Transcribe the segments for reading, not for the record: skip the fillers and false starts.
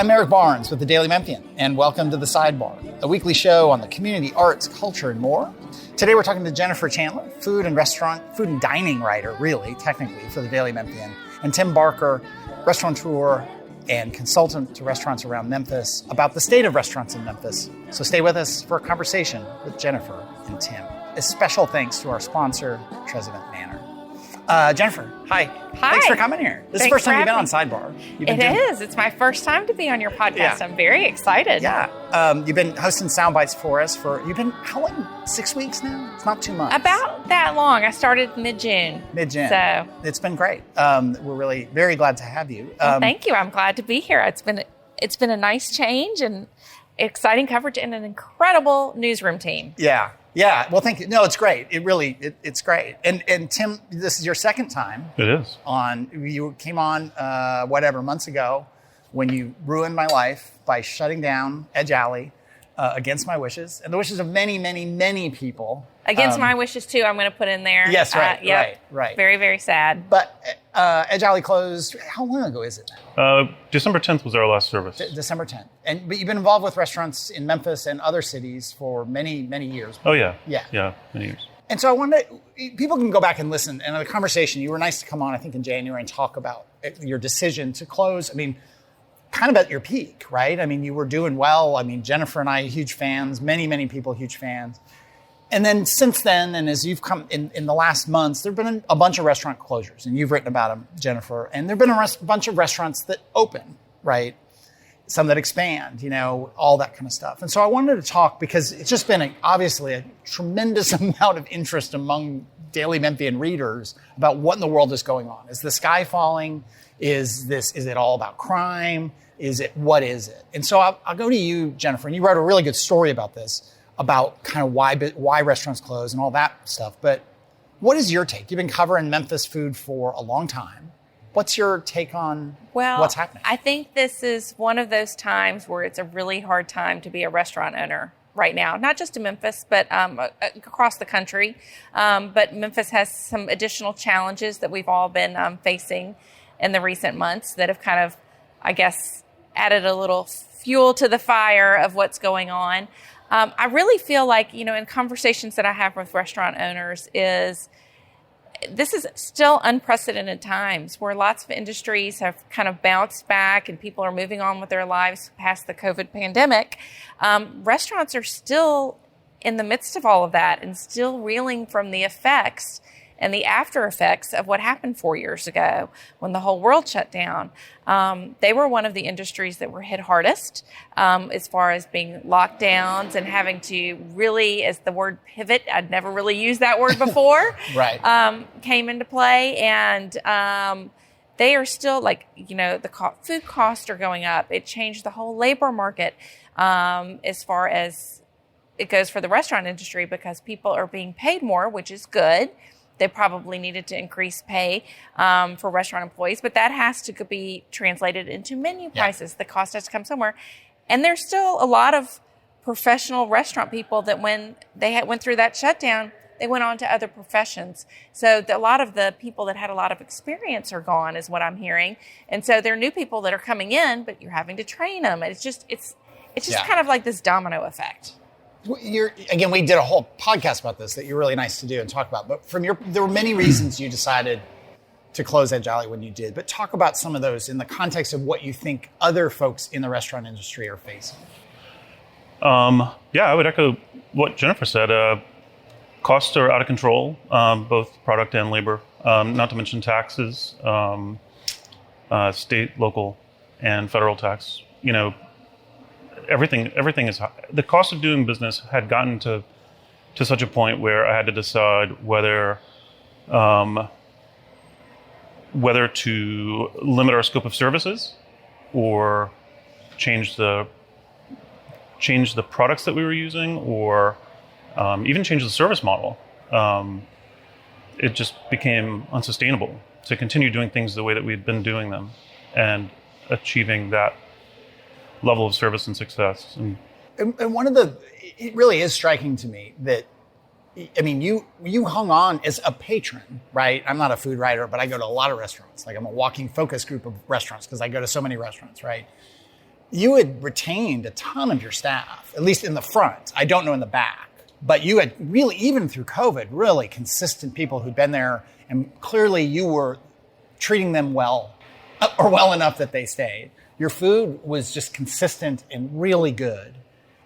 I'm Eric Barnes with the Daily Memphian, and welcome to The Sidebar, a weekly show on the community, arts, culture, and more. Today we're talking to Jennifer Chandler, food and dining writer, really, technically, for the Daily Memphian, and Tim Barker, restaurateur and consultant to restaurants around Memphis, about the state of restaurants in Memphis. So stay with us for a conversation with Jennifer and Tim. A special thanks to our sponsor, Treasevant Manor. Jennifer, hi. Hi. Thanks for coming here. This is the first time you've been on Sidebar. It's my first time to be on your podcast. Yeah. I'm very excited. Yeah. You've been hosting sound bites for us how long? 6 weeks now? It's not 2 months. About that long. I started mid-June. So it's been great. We're really very glad to have you. Thank you. I'm glad to be here. It's been a nice change and exciting coverage and an incredible newsroom team. Yeah. Well, thank you. No, it's great. It's great. And Tim, this is your second time. It is. You came on, months ago when you ruined my life by shutting down Edge Alley against my wishes and the wishes of many, many, many people. Against my wishes, too, I'm going to put in there. Yes, right. Very, very sad. But Edge Alley closed, how long ago is it now? December 10th was our last service. December 10th. But you've been involved with restaurants in Memphis and other cities for many, many years. Oh, yeah. Yeah, many years. And so I wanted people can go back and listen. And the conversation, you were nice to come on, I think, in January and talk about your decision to close. I mean, kind of at your peak, right? I mean, you were doing well. I mean, Jennifer and I, huge fans, many, many people, huge fans. And then since then, and as you've come in the last months, there have been a bunch of restaurant closures, and you've written about them, Jennifer. And there have been a bunch of restaurants that open, right? Some that expand, all that kind of stuff. And so I wanted to talk because it's just been obviously a tremendous amount of interest among Daily Memphian readers about what in the world is going on. Is the sky falling? Is it all about crime? What is it? And so I'll go to you, Jennifer, and you wrote a really good story about this, about kind of why restaurants close and all that stuff. But what is your take? You've been covering Memphis food for a long time. What's your take on what's happening? I think this is one of those times where it's a really hard time to be a restaurant owner right now, not just in Memphis, but across the country. But Memphis has some additional challenges that we've all been facing in the recent months that have kind of, I guess, added a little fuel to the fire of what's going on. I really feel like, in conversations that I have with restaurant owners this is still unprecedented times where lots of industries have kind of bounced back and people are moving on with their lives past the COVID pandemic. Restaurants are still in the midst of all of that and still reeling from the effects and the after effects of what happened 4 years ago when the whole world shut down. They were one of the industries that were hit hardest as far as being lockdowns and having to really, as the word pivot, I'd never really used that word before, right. Came into play. And they are still the food costs are going up. It changed the whole labor market as far as it goes for the restaurant industry because people are being paid more, which is good. They probably needed to increase pay for restaurant employees, but that has to be translated into menu prices. Yeah. The cost has to come somewhere. And there's still a lot of professional restaurant people that when they went through that shutdown, they went on to other professions. So a lot of the people that had a lot of experience are gone is what I'm hearing. And so there are new people that are coming in, but you're having to train them. It's just kind of like this domino effect. Again, we did a whole podcast about this that you're really nice to do and talk about. But there were many reasons you decided to close Edge Alley when you did. But talk about some of those in the context of what you think other folks in the restaurant industry are facing. I would echo what Jennifer said. Costs are out of control, both product and labor. Not to mention taxes, state, local, and federal tax. Everything is high. The cost of doing business had gotten to such a point where I had to decide whether to limit our scope of services or change the products that we were using or even change the service model. It just became unsustainable to continue doing things the way that we'd been doing them and achieving that level of service and success. And it really is striking to me that, I mean, you hung on as a patron, right? I'm not a food writer, but I go to a lot of restaurants. Like I'm a walking focus group of restaurants because I go to so many restaurants, right? you had retained a ton of your staff, at least in the front. I don't know in the back, but you had really, even through COVID, really consistent people who'd been there, and clearly you were treating them well, or well enough that they stayed. Your food was just consistent and really good,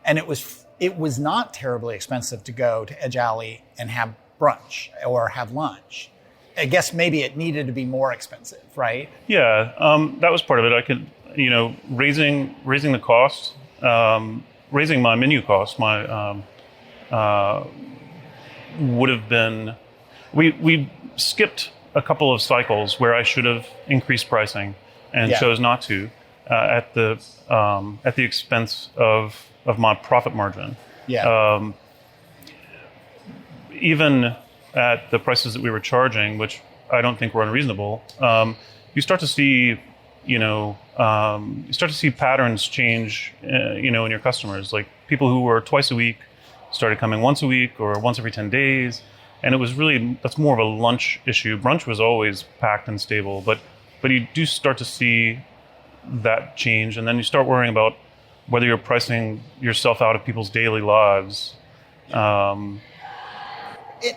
and it was not terribly expensive to go to Edge Alley and have brunch or have lunch. I guess maybe it needed to be more expensive, right? Yeah, that was part of it. I could, raising the cost, raising my menu cost, would have been. We skipped a couple of cycles where I should have increased pricing and chose not to, at the expense of my profit margin. Yeah. Even at the prices that we were charging, which I don't think were unreasonable, you start to see, patterns change, in your customers. Like people who were twice a week started coming once a week or once every 10 days. And it was really, that's more of a lunch issue. Brunch was always packed and stable, but you do start to see that change. And then you start worrying about whether you're pricing yourself out of people's daily lives. And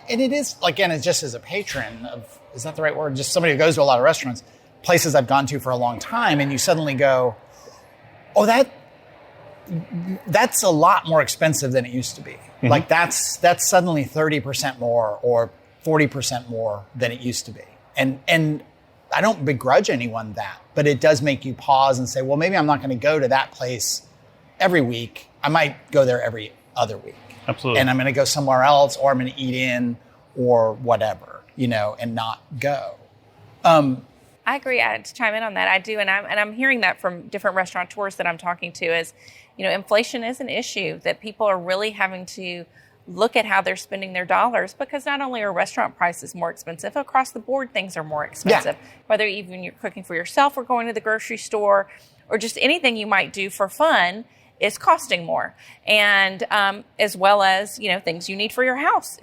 it is, again, it's just as a patron of, is that the right word? Just somebody who goes to a lot of restaurants, places I've gone to for a long time, and you suddenly go, oh, that's a lot more expensive than it used to be. Mm-hmm. Like that's suddenly 30% more or 40% more than it used to be. And I don't begrudge anyone that, but it does make you pause and say, well, maybe I'm not going to go to that place every week. I might go there every other week. Absolutely. And I'm going to go somewhere else, or I'm going to eat in or whatever, and not go. I agree. I had to chime in on that. I do, and I'm hearing that from different restaurateurs that I'm talking to. Is inflation is an issue that people are really having to look at how they're spending their dollars, because not only are restaurant prices more expensive, across the board things are more expensive. Yeah. Whether even you're cooking for yourself or going to the grocery store or just anything you might do for fun is costing more, and as well as things you need for your house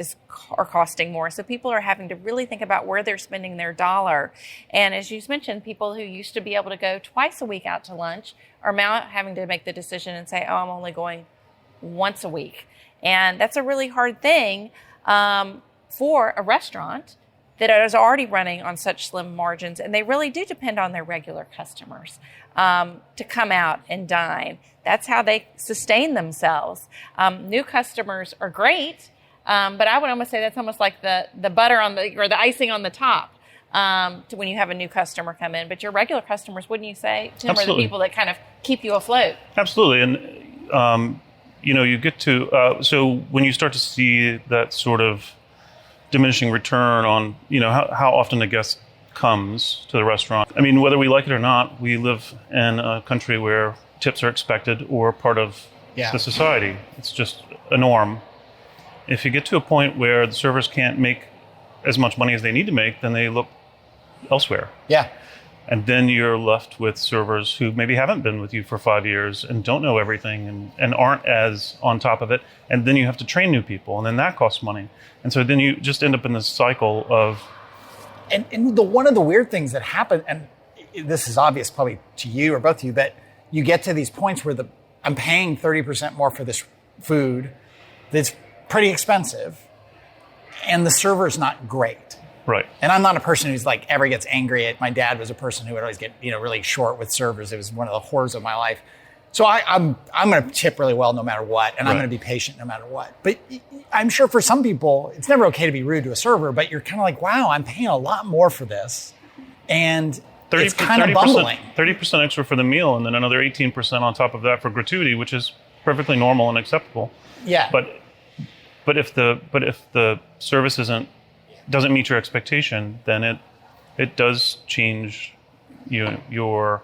are costing more. So people are having to really think about where they're spending their dollar. And as you mentioned, people who used to be able to go twice a week out to lunch are now having to make the decision and say, "Oh, I'm only going once a week," and that's a really hard thing for a restaurant that is already running on such slim margins, and they really do depend on their regular customers to come out and dine. That's how they sustain themselves. New customers are great, but I would almost say that's almost like the butter on or the icing on the top to when you have a new customer come in. But your regular customers, wouldn't you say, Tim, are the people that kind of keep you afloat? Absolutely, and you get to so when you start to see that sort of diminishing return on how often the guest comes to the restaurant. I mean, whether we like it or not, we live in a country where tips are expected or part of the society. It's just a norm. If you get to a point where the servers can't make as much money as they need to make, then they look elsewhere. Yeah. And then you're left with servers who maybe haven't been with you for 5 years and don't know everything and aren't as on top of it. And then you have to train new people, and then that costs money. And so then you just end up in this cycle of... And one of the weird things that happen, and this is obvious probably to you or both of you, but you get to these points where I'm paying 30% more for this food that's pretty expensive, and the server's not great. Right. And I'm not a person who's ever gets angry at. My dad was a person who would always get really short with servers. It was one of the horrors of my life. So I'm going to tip really well no matter what, and I'm going to be patient no matter what. But I'm sure for some people, it's never okay to be rude to a server, but you're kind of like, wow, I'm paying a lot more for this. And it's kind of bumbling. 30% extra for the meal, and then another 18% on top of that for gratuity, which is perfectly normal and acceptable. Yeah. But if the service doesn't meet your expectation, then it does change your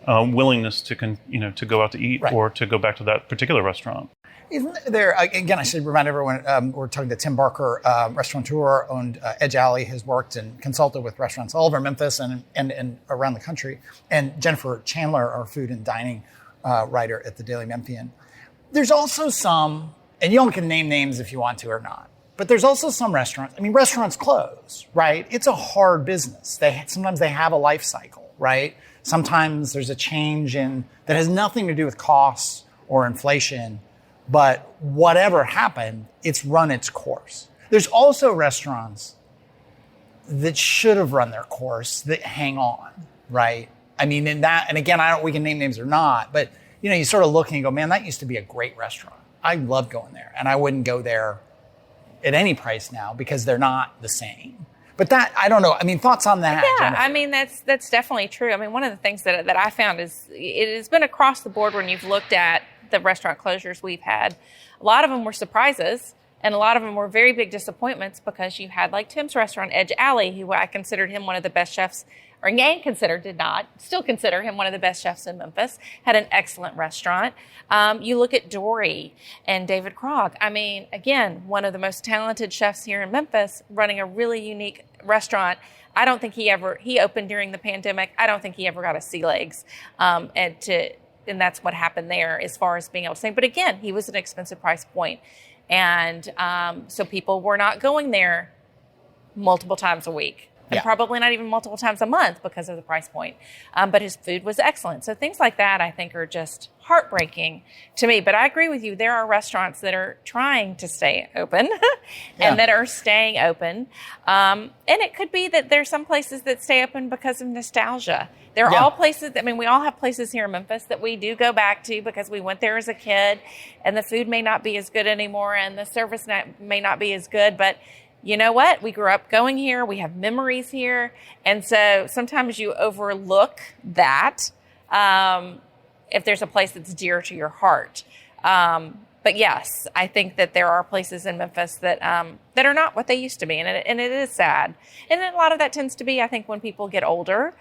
willingness to go out to eat or to go back to that particular restaurant. Isn't there, again, I should remind everyone, we're talking to Tim Barker, restaurateur, owned Edge Alley, has worked and consulted with restaurants all over Memphis and around the country, and Jennifer Chandler, our food and dining writer at the Daily Memphian. There's also some, and you all can name names if you want to or not, but there's also some restaurants, restaurants close, right? It's a hard business. Sometimes they have a life cycle, right? Sometimes there's a change that has nothing to do with costs or inflation, but whatever happened, it's run its course. There's also restaurants that should have run their course that hang on, right? I mean, and again, we can name names or not, but you sort of look and you go, man, that used to be a great restaurant. I love going there, and I wouldn't go there at any price now because they're not the same. But I don't know. I mean, thoughts on that? Yeah, Jennifer? I mean, that's definitely true. I mean, one of the things that I found is it has been across the board when you've looked at the restaurant closures we've had. A lot of them were surprises, and a lot of them were very big disappointments because you had like Tim's restaurant, Edge Alley, who I considered him one of the best chefs, still consider him one of the best chefs in Memphis, had an excellent restaurant. You look at Dory and David Krog. I mean, again, one of the most talented chefs here in Memphis running a really unique restaurant. I don't think he opened during the pandemic. I don't think he ever got a sea legs. And that's what happened there as far as being able to say. But again, he was an expensive price point. And so people were not going there multiple times a week. And probably not even multiple times a month because of the price point. But his food was excellent. So things like that, I think, are just heartbreaking to me. But I agree with you. There are restaurants that are trying to stay open and that are staying open. And it could be that there's some places that stay open because of nostalgia. There are all places, we all have places here in Memphis that we do go back to because we went there as a kid, and the food may not be as good anymore and the service may not be as good, but you know what? We grew up going here. We have memories here. And so sometimes you overlook that if there's a place that's dear to your heart. But yes, I think that there are places in Memphis that are not what they used to be. And it is sad. And a lot of that tends to be, I think, when people get older,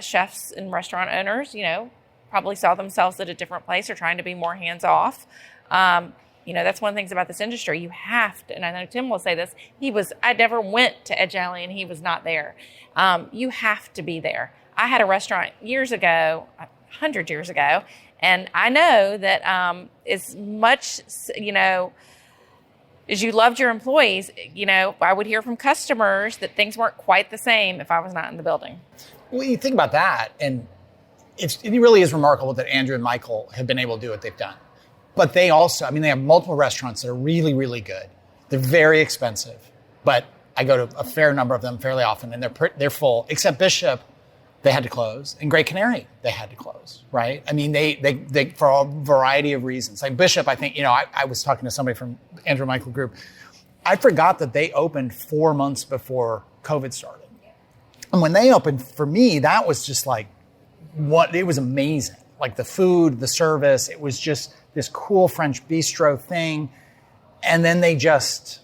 chefs and restaurant owners, probably saw themselves at a different place or trying to be more hands off. That's one of the things about this industry. You have to, and I know Tim will say this, I never went to Edge Alley and he was not there. You have to be there. I had a restaurant years ago, 100 years ago, and I know that as much, as you loved your employees, I would hear from customers that things weren't quite the same if I was not in the building. Well, you think about that, and it really is remarkable that Andrew and Michael have been able to do what they've done. But they also, they have multiple restaurants that are really, really good. They're very expensive, but I go to a fair number of them fairly often, and they're full. Except Bishop, they had to close, and Great Canary, they had to close, right? They for a variety of reasons. Like Bishop, I think, I was talking to somebody from Andrew Michael Group. I forgot that they opened 4 months before COVID started, and when they opened, for me, that was just like it was amazing. Like the food, the service, it was just this cool French bistro thing. And then they just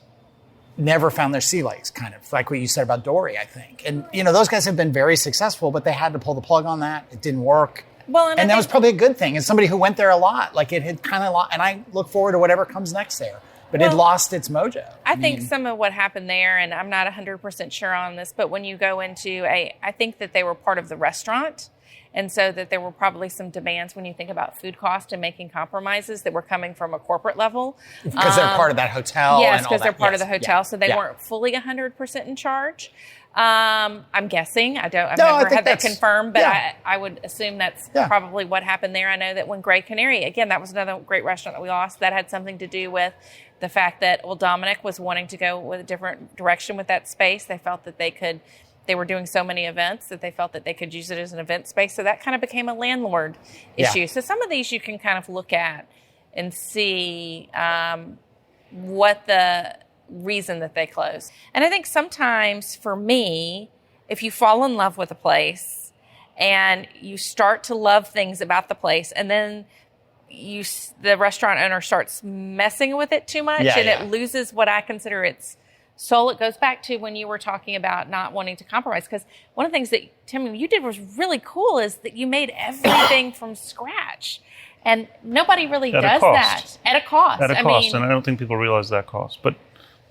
never found their sea legs, kind of like what you said about Dory, I think. And, those guys have been very successful, but they had to pull the plug on that. It didn't work. Well, and that was probably a good thing. As somebody who went there a lot, like it had kind of lost, and I look forward to whatever comes next there. But it lost its mojo. I think some of what happened there, and I'm not 100% sure on this, but when you go into I think that they were part of the restaurant. And so that there were probably some demands when you think about food cost and making compromises that were coming from a corporate level. Because they're part of that hotel. Yes, because they're part of the hotel. Yeah. So they weren't fully 100% in charge. I'm guessing. I've never had that confirmed, but I would assume that's probably what happened there. I know that when Great Canary, again, that was another great restaurant that we lost. That had something to do with the fact that, Dominic was wanting to go with a different direction with that space. They felt that they were doing so many events that they felt that they could use it as an event space. So that kind of became a landlord issue. So some of these you can kind of look at and see what the reason that they close. And I think sometimes for me, if you fall in love with a place and you start to love things about the place, and then the restaurant owner starts messing with it too much, it loses what I consider its soul. It goes back to when you were talking about not wanting to compromise. Because one of the things that, Tim, you did was really cool is that you made everything from scratch. And nobody really does that. At a cost. At a cost. And I don't think people realize that cost. But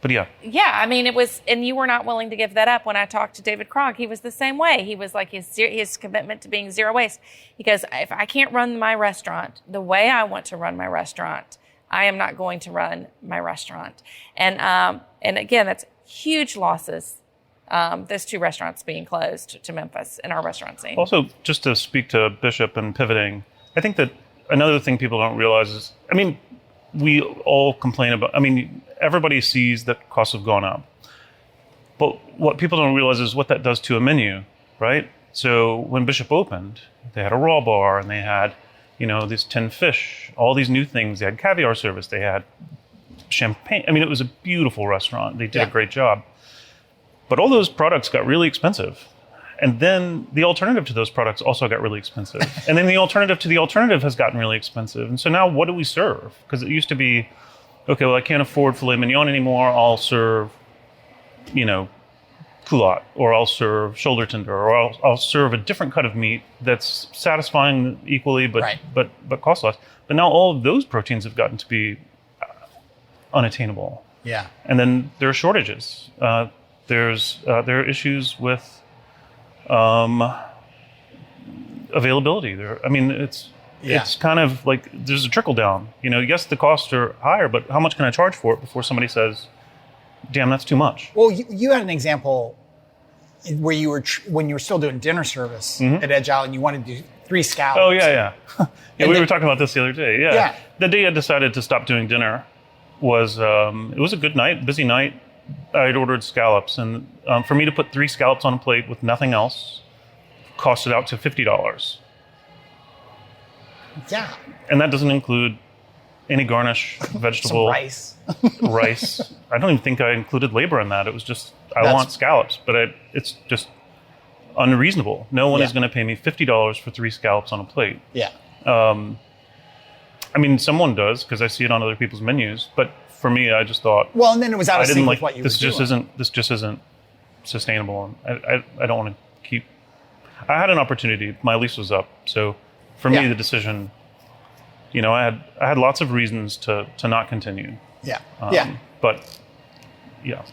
yeah. Yeah, it was, and you were not willing to give that up. When I talked to David Krog, he was the same way. He was like his commitment to being zero waste. He goes, if I can't run my restaurant the way I want to run my restaurant, I am not going to run my restaurant. And again, that's huge losses those two restaurants being closed to Memphis in our restaurant scene. Also, just to speak to Bishop and pivoting, I think that another thing people don't realize is, we all complain about, everybody sees that costs have gone up. But what people don't realize is what that does to a menu, right? So when Bishop opened, they had a raw bar and they had, these 10 fish, all these new things. They had caviar service. They had champagne. It was a beautiful restaurant. They did a great job. But all those products got really expensive. And then the alternative to those products also got really expensive. And then the alternative to the alternative has gotten really expensive. And so now what do we serve? Because it used to be, okay, well, I can't afford filet mignon anymore. I'll serve, culotte, or I'll serve shoulder tender, or I'll serve a different cut of meat that's satisfying equally, but costs less. But now all of those proteins have gotten to be unattainable. Yeah. And then there are shortages. There are issues with availability. It's kind of like there's a trickle down. Yes, the costs are higher, but how much can I charge for it before somebody says, damn, that's too much? Well, you had an example where you were when you were still doing dinner service at Edge Island, you wanted to do 3 scallops. Oh, yeah. We were talking about this the other day. Yeah. The day I decided to stop doing dinner was, it was a good night, busy night. I'd ordered scallops, and for me to put 3 scallops on a plate with nothing else costed out to $50. Yeah. And that doesn't include any garnish, vegetable. Some rice. I don't even think I included labor in that. It was just, I want scallops, but it's just unreasonable. No one is going to pay me $50 for 3 scallops on a plate. Yeah. Someone does, because I see it on other people's menus, but for me, I just thought, well, and then it was out of sync with what you were doing. This just isn't sustainable. I don't want to keep. I had an opportunity. My lease was up, so for me, the decision. I had lots of reasons to not continue. Yeah. But yeah.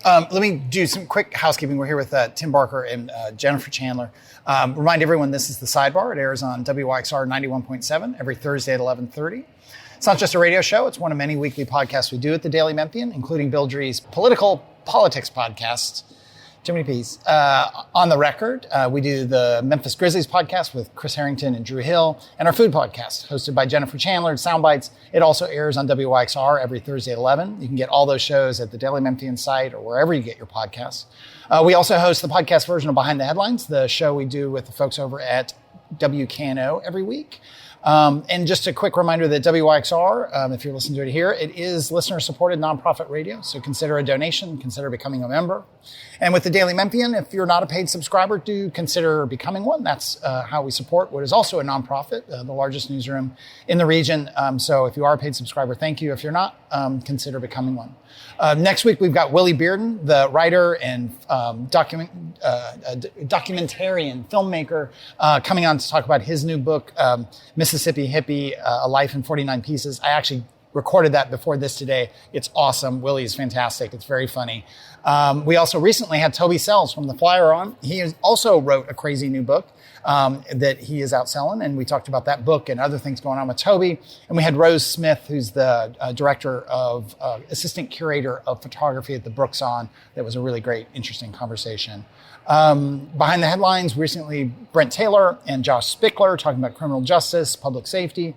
Let me do some quick housekeeping. We're here with Tim Barker and Jennifer Chandler. Remind everyone, this is The Sidebar. It airs on WYXR 91.7 every Thursday at 11:30. It's not just a radio show. It's one of many weekly podcasts we do at the Daily Memphian, including Bill Dree's politics podcast, too many P's. On the Record, we do the Memphis Grizzlies podcast with Chris Harrington and Drew Hill, and our food podcast hosted by Jennifer Chandler at Soundbites. It also airs on WYXR every Thursday at 11. You can get all those shows at the Daily Memphian site or wherever you get your podcasts. We also host the podcast version of Behind the Headlines, the show we do with the folks over at WKNO every week. And just a quick reminder that WYXR, if you're listening to it here, it is listener-supported nonprofit radio. So consider a donation, consider becoming a member. And with the Daily Memphian, if you're not a paid subscriber, do consider becoming one. That's how we support what is also a nonprofit, the largest newsroom in the region. So if you are a paid subscriber, thank you. If you're not, consider becoming one. Next week, we've got Willie Bearden, the writer and documentarian filmmaker, coming on to talk about his new book, Mississippi Hippie, A Life in 49 Pieces. I actually recorded that before this today. It's awesome. Willie is fantastic. It's very funny. We also recently had Toby Sells from The Flyer on. He also wrote a crazy new book that he is out selling, and we talked about that book and other things going on with Toby. And we had Rose Smith, who's the director of assistant curator of photography at the Brooks on. That was a really great, interesting conversation. Behind the Headlines, recently Brent Taylor and Josh Spickler talking about criminal justice, public safety.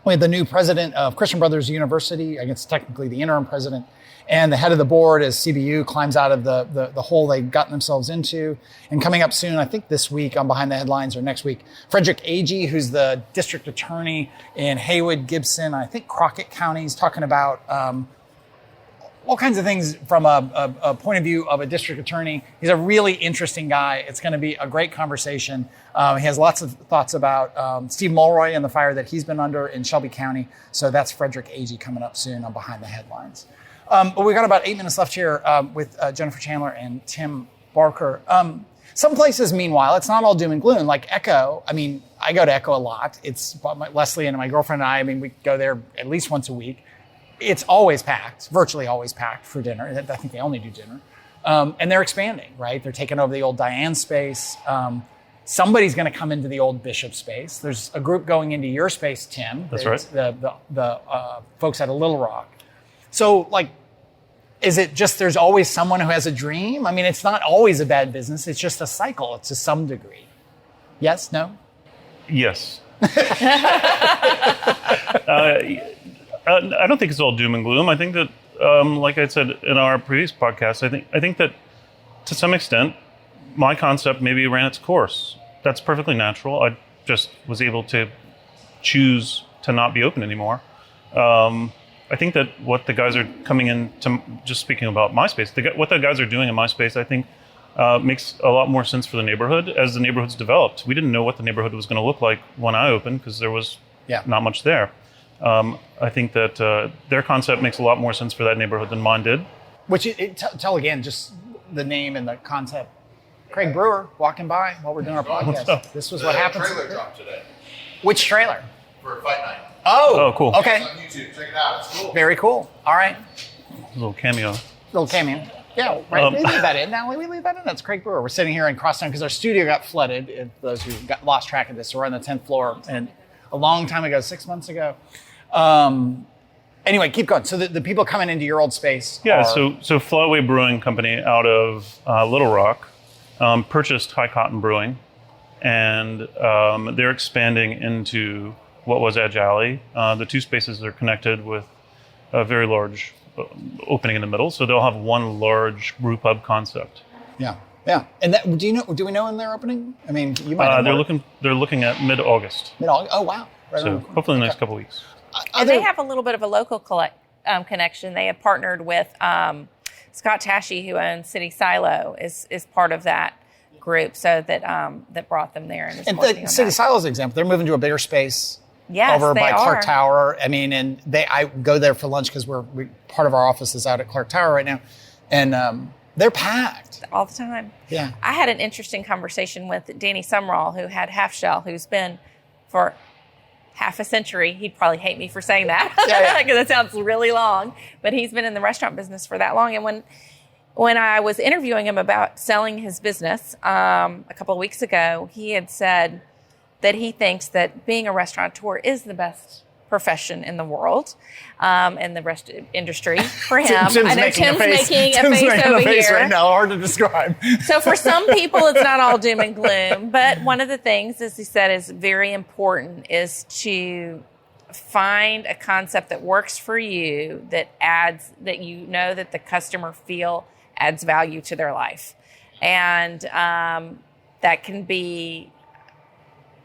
We had the new president of Christian Brothers University, I guess technically the interim president, and the head of the board as CBU climbs out of the hole they've gotten themselves into. And coming up soon, I think this week on Behind the Headlines or next week, Frederick Agee, who's the district attorney in Haywood, Gibson, I think Crockett counties, talking about all kinds of things from a point of view of a district attorney. He's a really interesting guy. It's going to be a great conversation. He has lots of thoughts about Steve Mulroy and the fire that he's been under in Shelby County. So that's Frederick Agee coming up soon on Behind the Headlines. But we've got about 8 minutes left here with Jennifer Chandler and Tim Barker. Some places, meanwhile, it's not all doom and gloom. Like Echo, I go to Echo a lot. It's Leslie and my girlfriend and I, we go there at least once a week. It's always packed, virtually always packed for dinner. I think they only do dinner. And they're expanding, right? They're taking over the old Diane space. Somebody's going to come into the old Bishop space. There's a group going into your space, Tim. That's right. The folks at a Little Rock. So, Is it just there's always someone who has a dream? I mean, it's not always a bad business. It's just a cycle to some degree. Yes? No? Yes. I don't think it's all doom and gloom. I think that, like I said in our previous podcast, I think that to some extent, my concept maybe ran its course. That's perfectly natural. I just was able to choose to not be open anymore. I think that what the guys are coming in to, just speaking about my space, what the guys are doing in my space, I think makes a lot more sense for the neighborhood as the neighborhood's developed. We didn't know what the neighborhood was going to look like when I opened because there was not much there. I think that their concept makes a lot more sense for that neighborhood than mine did. Which, tell again, just the name and the concept. Craig Brewer walking by while we're doing our podcast. This was what happened. Trailer dropped today Which trailer? for Fight Night. Oh, cool. Okay. It's on YouTube. Check it out. It's cool. Very cool. All right. A little cameo. Little cameo. Yeah, right. We leave that in. Now we leave that in. That's Craig Brewer. We're sitting here in Crosstown because our studio got flooded. If those who lost track of this, so we're on the 10th floor, and a long time ago, 6 months ago. Anyway, keep going. So the people coming into your old space. Yeah. So Flyway Brewing Company out of Little Rock purchased High Cotton Brewing, and they're expanding into what was Edge Alley. The two spaces are connected with a very large opening in the middle, so they'll have one large brew pub concept. Yeah. And that, do we know when they're opening? I mean, you might. They're looking at mid-August. Mid-August. Oh wow. Right So hopefully in the next couple weeks. And they have a little bit of a local connection. They have partnered with Scott Tashy, who owns City Silo, is part of that group, so that brought them there. And the City Silo's example, they're moving to a bigger space. Yes, over by they Clark are. Tower. I mean, and I go there for lunch because part of our office is out at Clark Tower right now, and they're packed all the time. Yeah. I had an interesting conversation with Danny Sumrall, who had Half Shell, who's been for half a century. He'd probably hate me for saying that because it sounds really long, but he's been in the restaurant business for that long. And when I was interviewing him about selling his business a couple of weeks ago, he had said that he thinks that being a restaurateur is the best profession in the world, and the rest industry for him. Tim's I know making Tim's a face. making a Tim's face making over a face here right now. Hard to describe. So for some people, it's not all doom and gloom. But one of the things, as he said, is very important is to find a concept that works for you, that that the customer feel adds value to their life. And that can be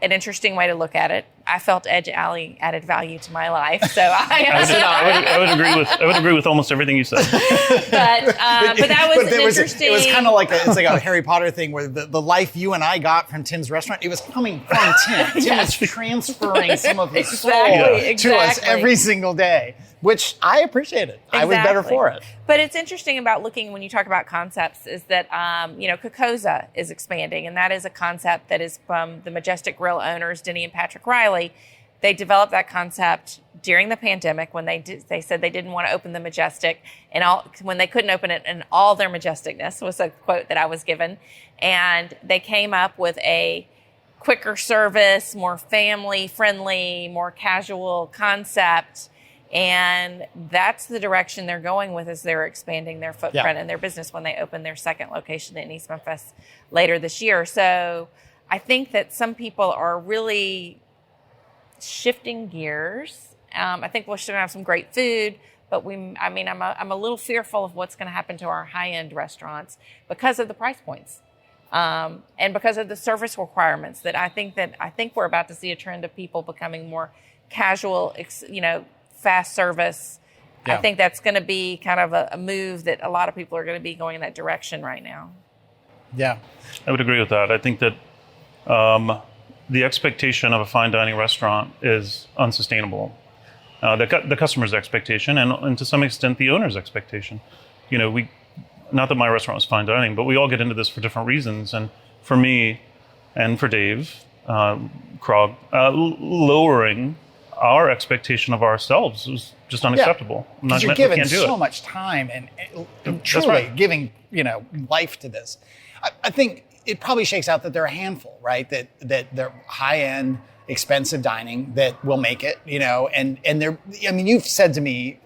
an interesting way to look at it. I felt Edge Alley added value to my life, so I would agree with almost everything you said. but that was interesting. It was kind of like it's like a Harry Potter thing where the life you and I got from Tim's restaurant, it was coming from Tim. Tim was transferring some of his soul to us every single day, which I appreciated. Exactly. I was better for it. But it's interesting about looking when you talk about concepts is that, Kokoza is expanding, and that is a concept that is from the Majestic Grill owners, Denny and Patrick Riley. They developed that concept during the pandemic when they said they didn't want to open the Majestic, and when they couldn't open it in all their majesticness was a quote that I was given. And they came up with a quicker service, more family friendly, more casual concept. And that's the direction they're going with as they're expanding their footprint and their business when they open their second location in East Memphis later this year. So I think that some people are really shifting gears. I think we're still going to have some great food, but I'm a little fearful of what's going to happen to our high-end restaurants because of the price points. And because of the service requirements that I think we're about to see a trend of people becoming more casual, fast service. Yeah. I think that's going to be kind of a move that a lot of people are going to be going in that direction right now. Yeah. I would agree with that. I think that the expectation of a fine dining restaurant is unsustainable. The customer's expectation and to some extent the owner's expectation. Not that my restaurant was fine dining, but we all get into this for different reasons. And for me and for Dave Krog, lowering our expectation of ourselves was just unacceptable. Because you're giving so much time and truly giving life to this. I think it probably shakes out that they're a handful, right? That they're high-end, expensive dining that will make it, and they're. I mean, you've said to me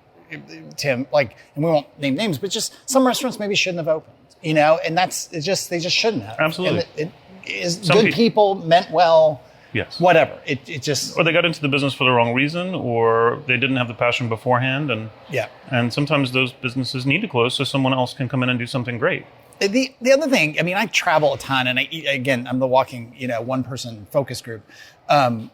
Tim, like, and we won't name names, but just some restaurants maybe shouldn't have opened, you know, and they just shouldn't have. Absolutely. And it is good people meant well. Yes. Whatever. It just. Or they got into the business for the wrong reason, or they didn't have the passion beforehand. And sometimes those businesses need to close so someone else can come in and do something great. The other thing, I mean, I travel a ton, and I'm the walking, one person focus group. I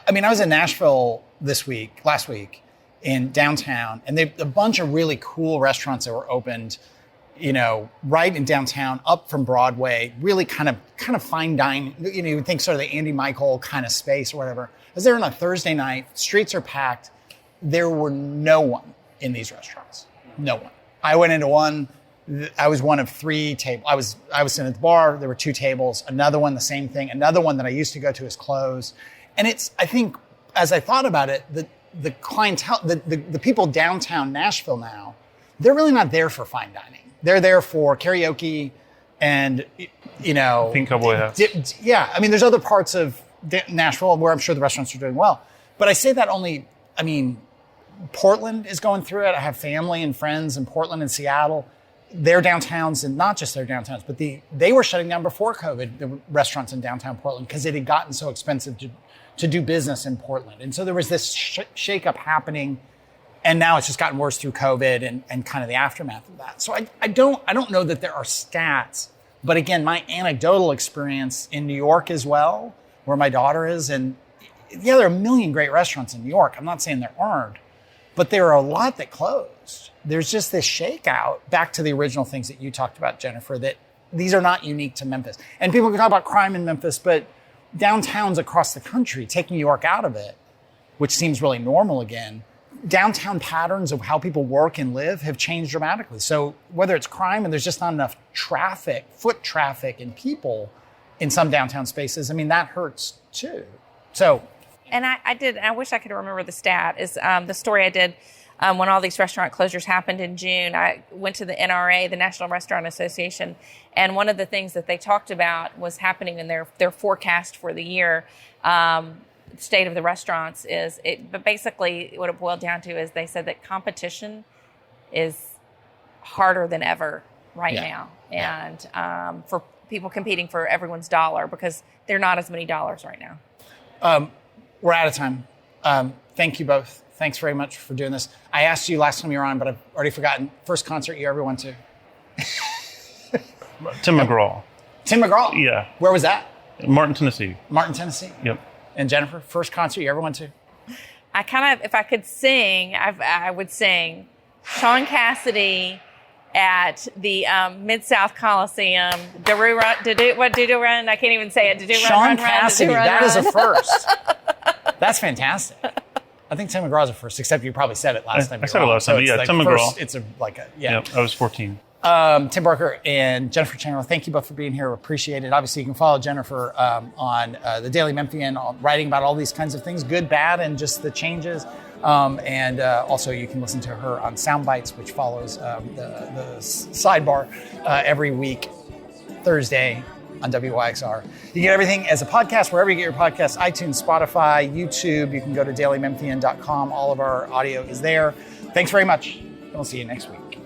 was in Nashville last week, in downtown, and a bunch of really cool restaurants that were opened, right in downtown, up from Broadway, really kind of fine dining. You would think sort of the Andy Michael kind of space or whatever. I was there on a Thursday night. Streets are packed. There were no one in these restaurants. No one. I went into one. I was one of 3 tables. I was sitting at the bar. There were 2 tables. Another one, the same thing. Another one that I used to go to is closed. And I think, as I thought about it, the clientele, the people downtown Nashville now, they're really not there for fine dining. They're there for karaoke and, Pink cowboy hats. Yeah. I mean, there's other parts of Nashville where I'm sure the restaurants are doing well. But I say that Portland is going through it. I have family and friends in Portland and Seattle. Their downtowns, and not just their downtowns, but they were shutting down before COVID, the restaurants in downtown Portland, because it had gotten so expensive to do business in Portland. And so there was this shakeup happening, and now it's just gotten worse through COVID and kind of the aftermath of that. So I don't know that there are stats, but again, my anecdotal experience in New York as well, where my daughter is, and yeah, there are a million great restaurants in New York. I'm not saying there aren't, but there are a lot that closed. There's just this shakeout, back to the original things that you talked about, Jennifer, that these are not unique to Memphis. And people can talk about crime in Memphis, but downtowns across the country, take New York out of it, which seems really normal again, downtown patterns of how people work and live have changed dramatically. So whether it's crime and there's just not enough traffic, foot traffic and people in some downtown spaces, that hurts too. So. And I wish I could remember the stat, is the story I did when all these restaurant closures happened in June. I went to the NRA, the National Restaurant Association, and one of the things that they talked about was happening in their forecast for the year, state of the restaurants but basically what it boiled down to is they said that competition is harder than ever right now. And for people competing for everyone's dollar, because there are not as many dollars right now. We're out of time. Thank you both. Thanks very much for doing this. I asked you last time you were on, but I've already forgotten. First concert you ever went to? Tim McGraw. Tim McGraw? Yeah. Where was that? Martin, Tennessee. Martin, Tennessee? Yep. And Jennifer, first concert you ever went to? I if I could sing, I would sing Sean Cassidy at the Mid-South Coliseum. Do-do run? I can't even say it. Sean Cassidy, that is a first. That's fantastic. I think Tim McGraw's a first, except you probably said it last time. I said it last time, yeah. Tim McGraw. It's Yep, I was 14. Tim Barker and Jennifer Chandler, thank you both for being here. Appreciate it. Obviously, you can follow Jennifer on the Daily Memphian, writing about all these kinds of things, good, bad, and just the changes. And also, you can listen to her on Soundbites, which follows the sidebar every week, Thursday on WYXR. You get everything as a podcast, wherever you get your podcasts, iTunes, Spotify, YouTube. You can go to dailymemphian.com. All of our audio is there. Thanks very much, and we'll see you next week.